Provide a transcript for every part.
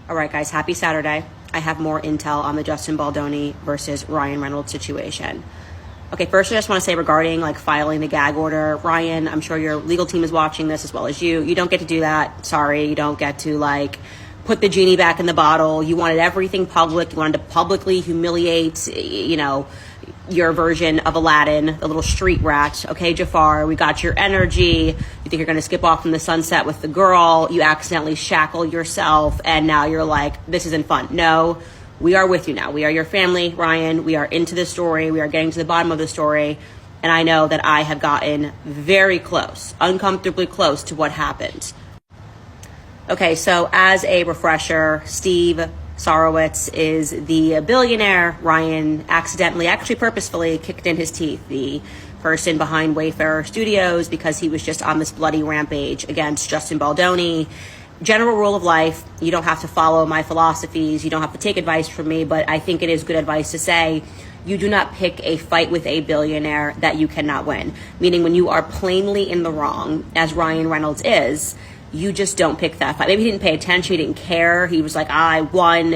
All right, guys, happy Saturday. I have more intel on the Justin Baldoni versus Ryan Reynolds situation. Okay, first I just want to say regarding like filing the gag order, Ryan, I'm sure your legal team is watching this as well as you. You don't get to do that. Sorry, you don't get to like put the genie back in the bottle. You wanted everything public. You wanted to publicly humiliate, your version of Aladdin, the little street rat. Okay, Jafar, we got your energy. You think you're going to skip off from the sunset with the girl. You accidentally shackle yourself, and now you're like, this isn't fun. No, we are with you now. We are your family, Ryan. We are into this story. We are getting to the bottom of the story. And I know that I have gotten very close, uncomfortably close to what happened. Okay, so as a refresher, Steve Sarowitz is the billionaire Ryan accidentally, actually purposefully kicked in his teeth, the person behind Wayfarer Studios, because he was just on this bloody rampage against Justin Baldoni. General rule of life, you don't have to follow my philosophies, you don't have to take advice from me, but I think it is good advice to say you do not pick a fight with a billionaire that you cannot win. Meaning when you are plainly in the wrong, as Ryan Reynolds is, you just don't pick that fight. Maybe he didn't pay attention, he didn't care. He was like, I won,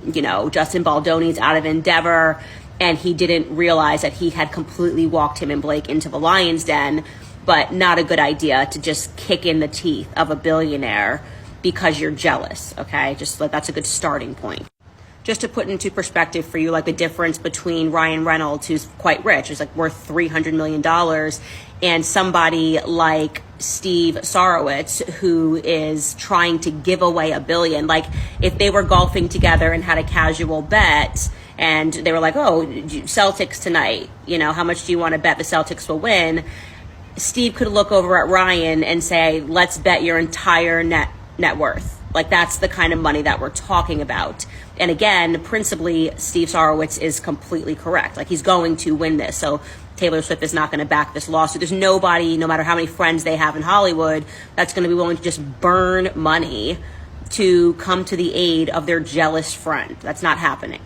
Justin Baldoni's out of Endeavor. And he didn't realize that he had completely walked him and Blake into the lion's den. But not a good idea to just kick in the teeth of a billionaire because you're jealous, okay? Just like that's a good starting point. Just to put into perspective for you, like the difference between Ryan Reynolds, who's quite rich, who's like worth $300 million, and somebody like Steve Sarowitz, who is trying to give away $1 billion. Like if they were golfing together and had a casual bet and they were like, oh, Celtics tonight, how much do you want to bet the Celtics will win? Steve could look over at Ryan and say, let's bet your entire net worth. Like that's the kind of money that we're talking about. And again, principally, Steve Sarowitz is completely correct. Like he's going to win this. So Taylor Swift is not going to back this lawsuit. There's nobody, no matter how many friends they have in Hollywood, that's going to be willing to just burn money to come to the aid of their jealous friend. That's not happening.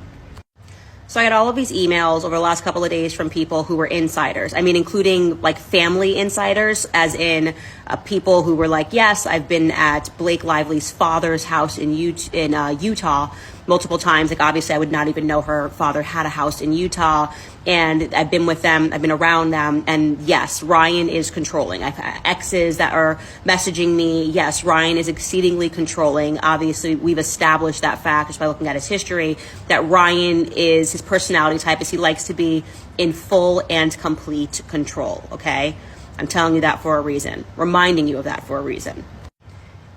So I got all of these emails over the last couple of days from people who were insiders. I mean, including like family insiders, as in people who were like, yes, I've been at Blake Lively's father's house in Utah multiple times. Like obviously I would not even know her father had a house in Utah, and I've been with them, I've been around them, and yes, Ryan is controlling. I've had exes that are messaging me. Yes, Ryan is exceedingly controlling. Obviously we've established that fact just by looking at his history, that Ryan is, his personality type is he likes to be in full and complete control, okay? I'm telling you that for a reason, reminding you of that for a reason.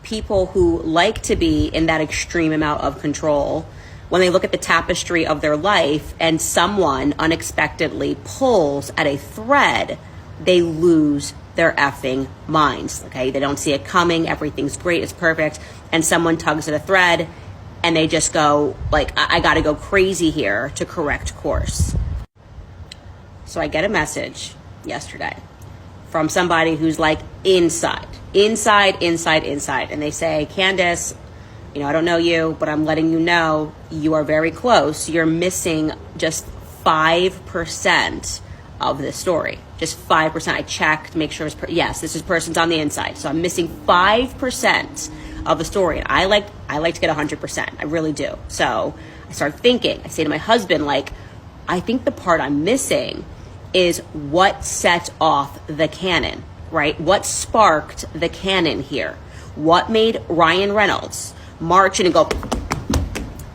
People who like to be in that extreme amount of control, when they look at the tapestry of their life and someone unexpectedly pulls at a thread, they lose their effing minds, okay? They don't see it coming, everything's great, it's perfect, and someone tugs at a thread and they just go like, I gotta go crazy here to correct course. So I get a message yesterday from somebody who's like inside. And they say, Candace, I don't know you, but I'm letting you know you are very close. You're missing just 5% of this story. Just 5%. I checked, make sure yes, this person's on the inside. So I'm missing 5% of the story. And I like to get 100%. I really do. So I start thinking, I say to my husband, like, I think the part I'm missing is what set off the cannon, right? What sparked the cannon here? What made Ryan Reynolds march in and go,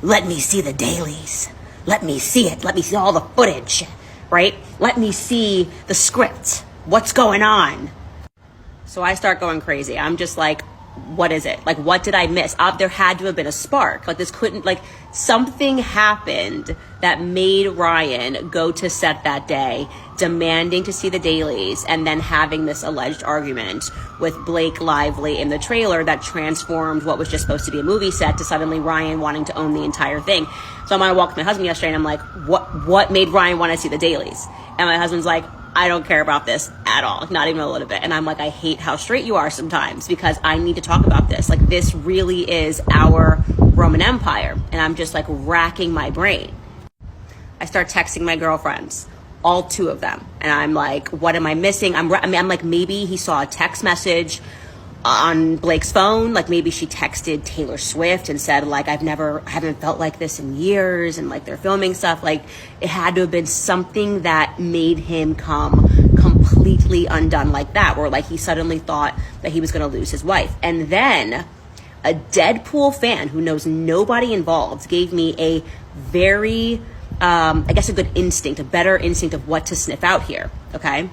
let me see the dailies. Let me see it. Let me see all the footage, right? Let me see the script. What's going on? So I start going crazy. I'm just like, what is it? Like, what did I miss? There had to have been a spark. Like, this couldn't, like, something happened that made Ryan go to set that day, demanding to see the dailies, and then having this alleged argument with Blake Lively in the trailer that transformed what was just supposed to be a movie set to suddenly Ryan wanting to own the entire thing. So I'm on a walk with my husband yesterday, and I'm like, what made Ryan want to see the dailies? And my husband's like, I don't care about this at all, not even a little bit. And I'm like, I hate how straight you are sometimes, because I need to talk about this. Like, this really is our Roman Empire. And I'm just like racking my brain. I start texting my girlfriends, all two of them. And I'm like, what am I missing? I'm like, maybe he saw a text message on Blake's phone, like maybe she texted Taylor Swift and said like, I haven't felt like this in years, and like they're filming stuff. Like it had to have been something that made him come completely undone like that, where like he suddenly thought that he was going to lose his wife. And then a Deadpool fan who knows nobody involved gave me a very, I guess a good instinct, a better instinct of what to sniff out here, okay?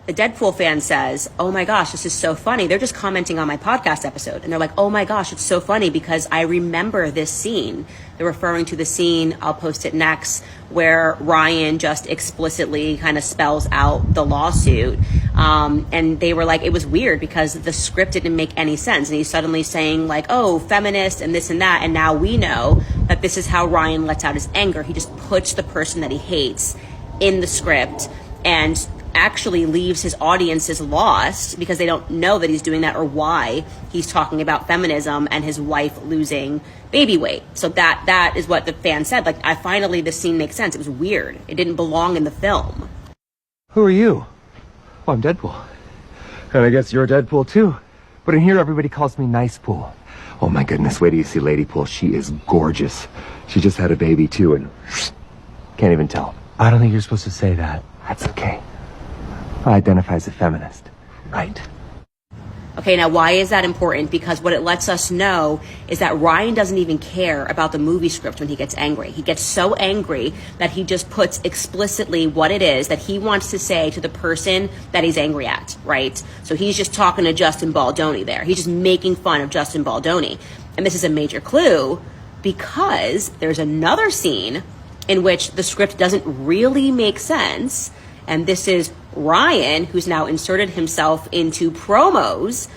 The Deadpool fan says, oh my gosh, this is so funny. They're just commenting on my podcast episode. And they're like, oh my gosh, it's so funny because I remember this scene. They're referring to the scene, I'll post it next, where Ryan just explicitly kind of spells out the lawsuit. And they were like, it was weird because the script didn't make any sense. And he's suddenly saying like, oh, feminist and this and that. And now we know that this is how Ryan lets out his anger. He just puts the person that he hates in the script and actually leaves his audiences lost because they don't know that he's doing that or why he's talking about feminism and his wife losing baby weight. So that is what the fan said. Like, finally this scene makes sense. It was weird. It didn't belong in the film. Who are you? Oh, I'm Deadpool. And I guess you're Deadpool too. But in here everybody calls me Nice Pool. Oh my goodness, wait till you see Lady Pool. She is gorgeous. She just had a baby too and can't even tell. I don't think you're supposed to say that. That's okay. I identify as a feminist. Right. Okay, now why is that important? Because what it lets us know is that Ryan doesn't even care about the movie script when he gets angry. He gets so angry that he just puts explicitly what it is that he wants to say to the person that he's angry at, right? So he's just talking to Justin Baldoni there. He's just making fun of Justin Baldoni. And this is a major clue because there's another scene in which the script doesn't really make sense. And this is Ryan, who's now inserted himself into promos.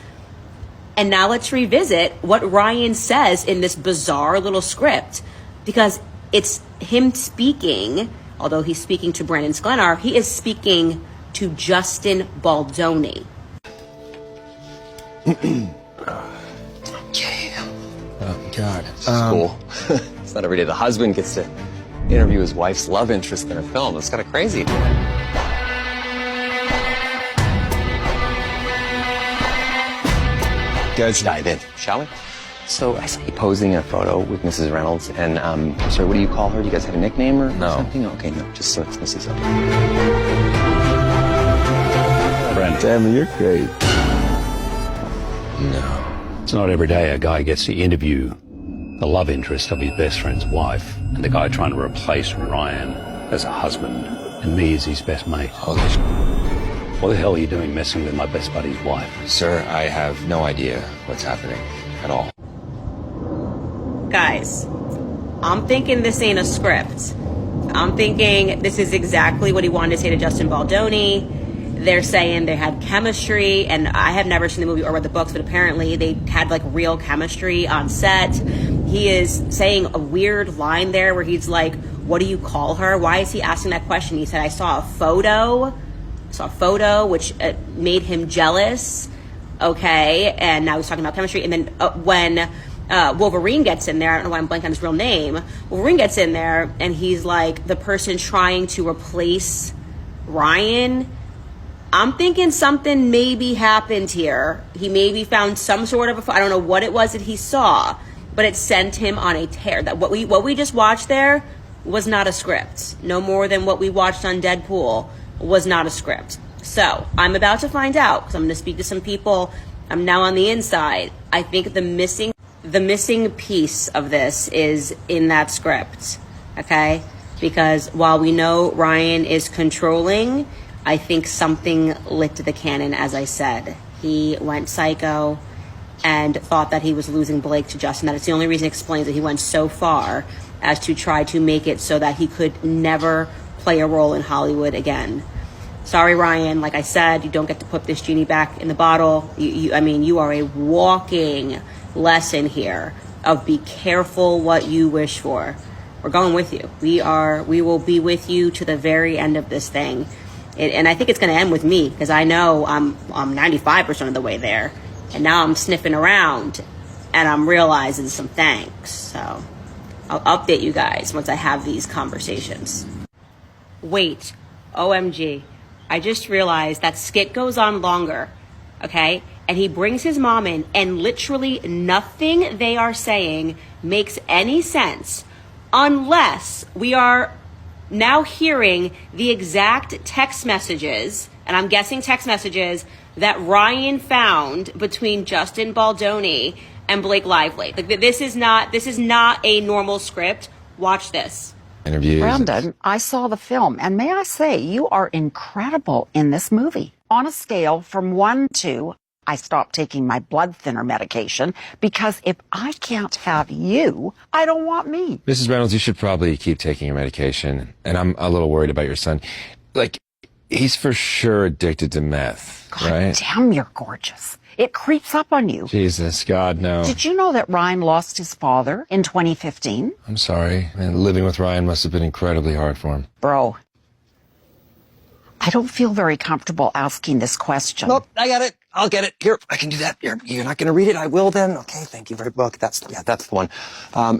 And now let's revisit what Ryan says in this bizarre little script, because it's him speaking, although he's speaking to Brandon Sklenar, he is speaking to Justin Baldoni. Okay. Oh, God. This is cool. It's not every day the husband gets to interview his wife's love interest in a film. It's kind of crazy. Let's dive in, shall we? So I saw you posing in a photo with Mrs. Reynolds, and sorry, what do you call her? Do you guys have a nickname or something? Okay, no, just so it's Mrs. Brent, damn, you're great. No. It's not every day a guy gets to interview the love interest of his best friend's wife, and the guy trying to replace Ryan as a husband, and me as his best mate. Holy sh**. What the hell are you doing messing with my best buddy's wife? Sir, I have no idea what's happening at all. Guys, I'm thinking this ain't a script. I'm thinking this is exactly what he wanted to say to Justin Baldoni. They're saying they had chemistry, and I have never seen the movie or read the books, but apparently they had like real chemistry on set. He is saying a weird line there where he's like, what do you call her? Why is he asking that question? He said, I saw a photo, which made him jealous. Okay, and now he's talking about chemistry. And then when Wolverine gets in there, I don't know why I'm blanking on his real name. Wolverine gets in there, and he's like the person trying to replace Ryan. I'm thinking something maybe happened here. He maybe found some sort of I don't know what it was that he saw, but it sent him on a tear. That what we just watched there was not a script. No more than what we watched on Deadpool was not a script. So I'm about to find out, because I'm going to speak to some people. I'm now on the inside. I think the missing piece of this is in that script, okay? Because while we know Ryan is controlling, I think something lit the cannon, as I said. He went psycho and thought that he was losing Blake to Justin. That it's the only reason it explains that he went so far as to try to make it so that he could never play a role in Hollywood again. Sorry, Ryan. Like I said, you don't get to put this genie back in the bottle. You are a walking lesson here of be careful what you wish for. We're going with you. We will be with you to the very end of this thing. And I think it's going to end with me, because I know I'm 95% of the way there. And now I'm sniffing around and I'm realizing some things. So I'll update you guys once I have these conversations. Wait, OMG. I just realized that skit goes on longer, okay? and he brings his mom in, and literally nothing they are saying makes any sense unless we are now hearing the exact text messages, and I'm guessing text messages, that Ryan found between Justin Baldoni and Blake Lively. Like, this is not a normal script. Watch this. Interviews. Brandon, I saw the film, and may I say, you are incredible in this movie. On a scale from 1 to, I stopped taking my blood thinner medication, because if I can't have you, I don't want me. Mrs. Reynolds, you should probably keep taking your medication. And I'm a little worried about your son. Like, he's for sure addicted to meth, God right? damn, you're gorgeous. It creeps up on you. Jesus, God, no. Did you know that Ryan lost his father in 2015? I'm sorry. Man, living with Ryan must have been incredibly hard for him. Bro, I don't feel very comfortable asking this question. Nope, I got it. I'll get it. Here, I can do that. You're not going to read it. I will then. Okay, thank you very much. That's the one.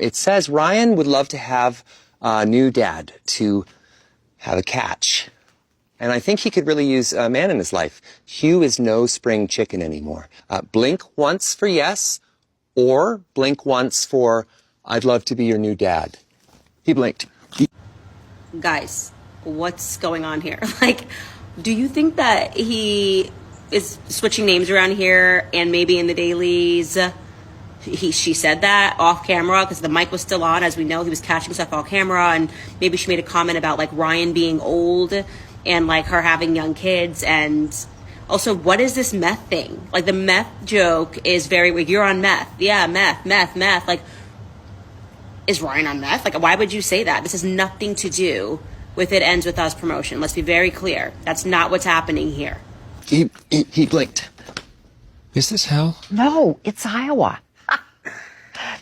It says Ryan would love to have a new dad to have a catch. And I think he could really use a man in his life. Hugh is no spring chicken anymore. Blink once for yes, or blink once for I'd love to be your new dad. He blinked. Guys, what's going on here? Like, do you think that he is switching names around here, and maybe in the dailies she said that off camera because the mic was still on? As we know, he was catching stuff off camera, and maybe she made a comment about like Ryan being old and like her having young kids. And also, what is this meth thing? Like, the meth joke is very, like, you're on meth. Yeah, meth. Like, is Ryan on meth? Like, why would you say that? This has nothing to do with It Ends With Us promotion. Let's be very clear. That's not what's happening here. He blinked. Is this hell? No, it's Iowa.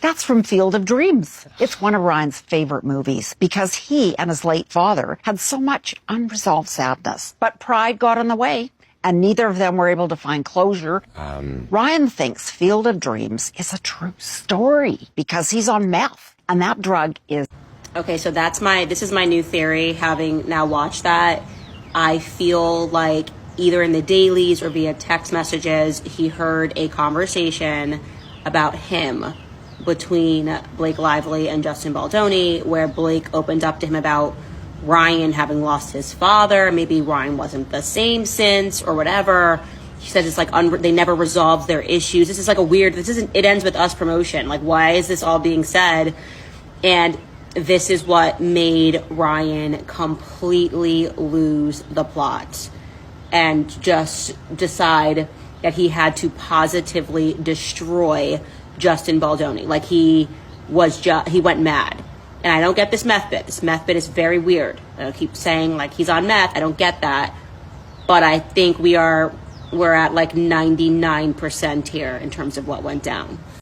That's from Field of Dreams. It's one of Ryan's favorite movies because he and his late father had so much unresolved sadness. But pride got in the way, and neither of them were able to find closure. Ryan thinks Field of Dreams is a true story because he's on meth, and that drug is... Okay, so this is my new theory, having now watched that. I feel like either in the dailies or via text messages, he heard a conversation about him between Blake Lively and Justin Baldoni, where Blake opened up to him about Ryan having lost his father. Maybe Ryan wasn't the same since, or whatever. He said it's like they never resolved their issues. This is like this isn't It Ends With Us promotion. Like, why is this all being said? And this is what made Ryan completely lose the plot and just decide that he had to positively destroy Justin Baldoni. Like, he went mad. And I don't get this meth bit. This meth bit is very weird. I keep saying, like, he's on meth. I don't get that. But I think we're at like 99% here in terms of what went down.